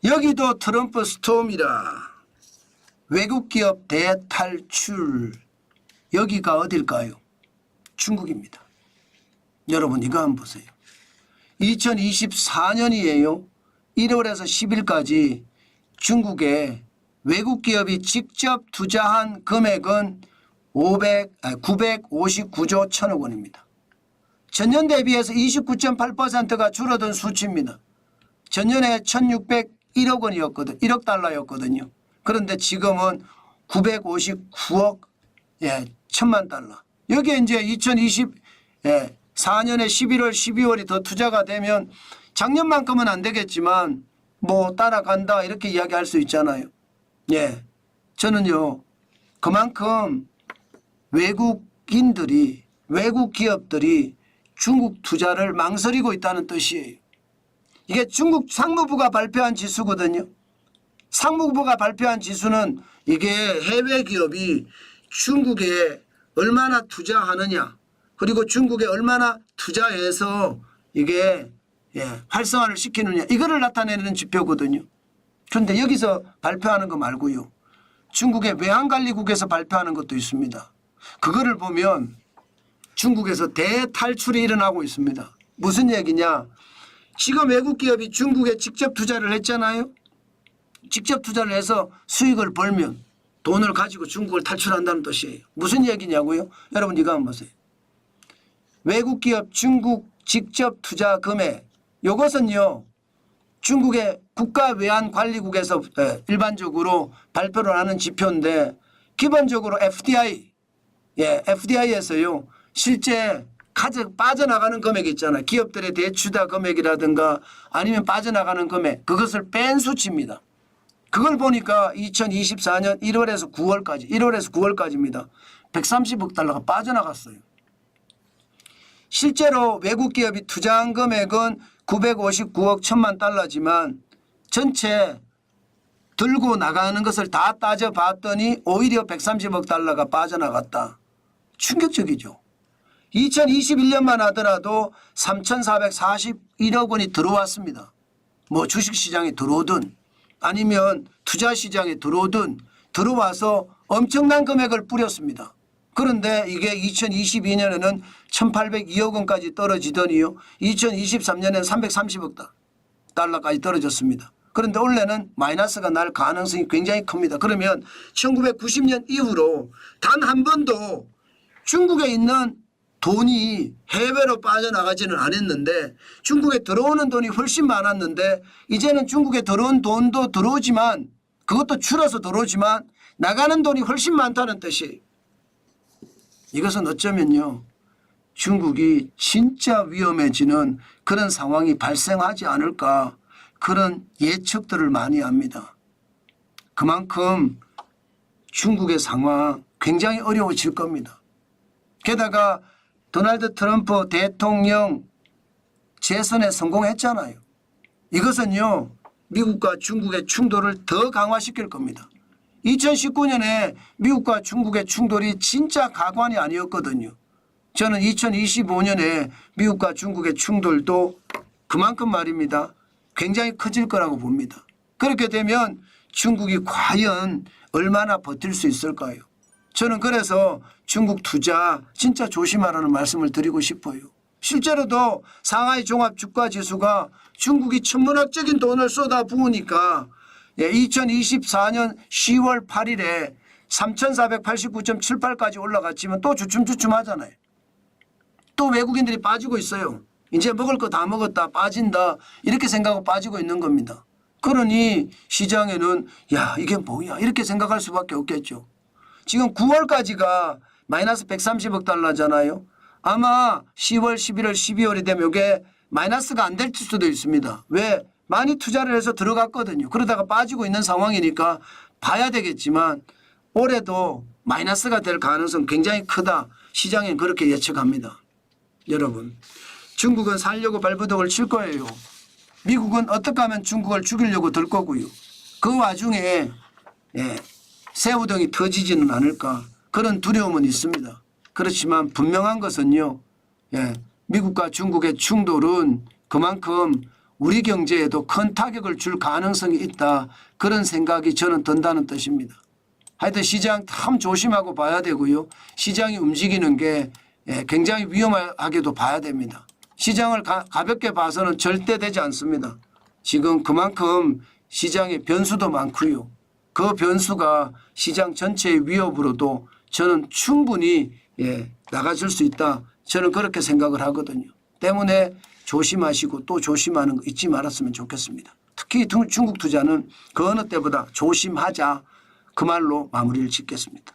여기도 트럼프 스톰이라. 외국 기업 대탈출. 여기가 어딜까요? 중국입니다. 여러분 이거 한번 보세요. 2024년이에요. 1월에서 10일까지 중국에 외국 기업이 직접 투자한 금액은 959조 1천억 원입니다. 전년 대비해서 29.8%가 줄어든 수치입니다. 전년에 1601억 원이었거든. 1억 달러였거든요. 그런데 지금은 959억 1천만 달러. 여기에 이제 2024년에 11월, 12월이 더 투자가 되면 작년만큼은 안 되겠지만 뭐 따라간다 이렇게 이야기할 수 있잖아요. 예, 저는요 그만큼 외국인들이 외국 기업들이 중국 투자를 망설이고 있다는 뜻이에요. 이게 중국 상무부가 발표한 지수거든요. 상무부가 발표한 지수는 이게 해외 기업이 중국에 얼마나 투자하느냐 그리고 중국에 얼마나 투자해서 이게 활성화를 시키느냐 이거를 나타내는 지표거든요. 그런데 여기서 발표하는 거 말고요. 중국의 외환관리국에서 발표하는 것도 있습니다. 그거를 보면 중국에서 대탈출이 일어나고 있습니다. 무슨 얘기냐. 지금 외국 기업이 중국에 직접 투자를 했잖아요. 직접 투자를 해서 수익을 벌면 돈을 가지고 중국을 탈출한다는 뜻이에요. 무슨 얘기냐고요? 여러분 이거 한번 보세요. 외국 기업 중국 직접 투자 금액 이것은요. 중국의 국가외환관리국에서 일반적으로 발표를 하는 지표인데 기본적으로 FDI에서요. 실제 가장 빠져나가는 금액이 있잖아요. 기업들의 대출자 금액이라든가 아니면 빠져나가는 금액 그것을 뺀 수치입니다. 그걸 보니까 2024년 1월에서 9월까지입니다. 130억 달러가 빠져나갔어요. 실제로 외국 기업이 투자한 금액은 959억 1천만 달러지만 전체 들고 나가는 것을 다 따져봤더니 오히려 130억 달러가 빠져나갔다. 충격적이죠. 2021년만 하더라도 3,441억 원이 들어왔습니다. 뭐 주식시장에 들어오든 아니면 투자시장에 들어오든 들어와서 엄청난 금액을 뿌렸습니다. 그런데 이게 2022년에는 1,802억 원까지 떨어지더니요. 2023년에는 330억 달러까지 떨어졌습니다. 그런데 올해는 마이너스가 날 가능성이 굉장히 큽니다. 그러면 1990년 이후로 단 한 번도 중국에 있는 돈이 해외로 빠져나가지는 않았는데 중국에 들어오는 돈이 훨씬 많았는데 이제는 중국에 들어온 돈도 들어오지만 그것도 줄어서 들어오지만 나가는 돈이 훨씬 많다는 뜻이에요. 이것은 어쩌면요. 중국이 진짜 위험해지는 그런 상황이 발생하지 않을까 그런 예측들을 많이 합니다. 그만큼 중국의 상황 굉장히 어려워질 겁니다. 게다가 도널드 트럼프 대통령 재선에 성공했잖아요. 이것은요. 미국과 중국의 충돌을 더 강화시킬 겁니다. 2019년에 미국과 중국의 충돌이 진짜 가관이 아니었거든요. 저는 2025년에 미국과 중국의 충돌도 그만큼 말입니다. 굉장히 커질 거라고 봅니다. 그렇게 되면 중국이 과연 얼마나 버틸 수 있을까요? 저는 그래서 중국 투자 진짜 조심하라는 말씀을 드리고 싶어요. 실제로도 상하이 종합주가지수가 중국이 천문학적인 돈을 쏟아부으니까 2024년 10월 8일에 3,489.78까지 올라갔지만 또 주춤주춤 하잖아요. 또 외국인들이 빠지고 있어요. 이제 먹을 거 다 먹었다 빠진다 이렇게 생각하고 빠지고 있는 겁니다. 그러니 시장에는 야 이게 뭐야 이렇게 생각할 수밖에 없겠죠. 지금 9월까지가 마이너스 130억 달러잖아요. 아마 10월, 11월, 12월이 되면 이게 마이너스가 안 될 수도 있습니다. 왜? 많이 투자를 해서 들어갔거든요. 그러다가 빠지고 있는 상황이니까 봐야 되겠지만 올해도 마이너스가 될 가능성 굉장히 크다. 시장은 그렇게 예측합니다. 여러분 중국은 살려고 발버둥을 칠 거예요. 미국은 어떻게 하면 중국을 죽이려고 들 거고요. 그 와중에 새우등이 터지지는 않을까 그런 두려움은 있습니다. 그렇지만 분명한 것은요. 미국과 중국의 충돌은 그만큼 우리 경제에도 큰 타격을 줄 가능성이 있다. 그런 생각이 저는 든다는 뜻입니다. 하여튼 시장 참 조심하고 봐야 되고요. 시장이 움직이는 게 굉장히 위험하게도 봐야 됩니다. 시장을 가볍게 봐서는 절대 되지 않습니다. 지금 그만큼 시장에 변수도 많고요. 그 변수가 시장 전체의 위협으로도 저는 충분히 나가줄 수 있다. 저는 그렇게 생각을 하거든요. 때문에 조심하시고 또 조심하는 거 잊지 말았으면 좋겠습니다. 특히 중국 투자는 그 어느 때보다 조심하자. 그 말로 마무리를 짓겠습니다.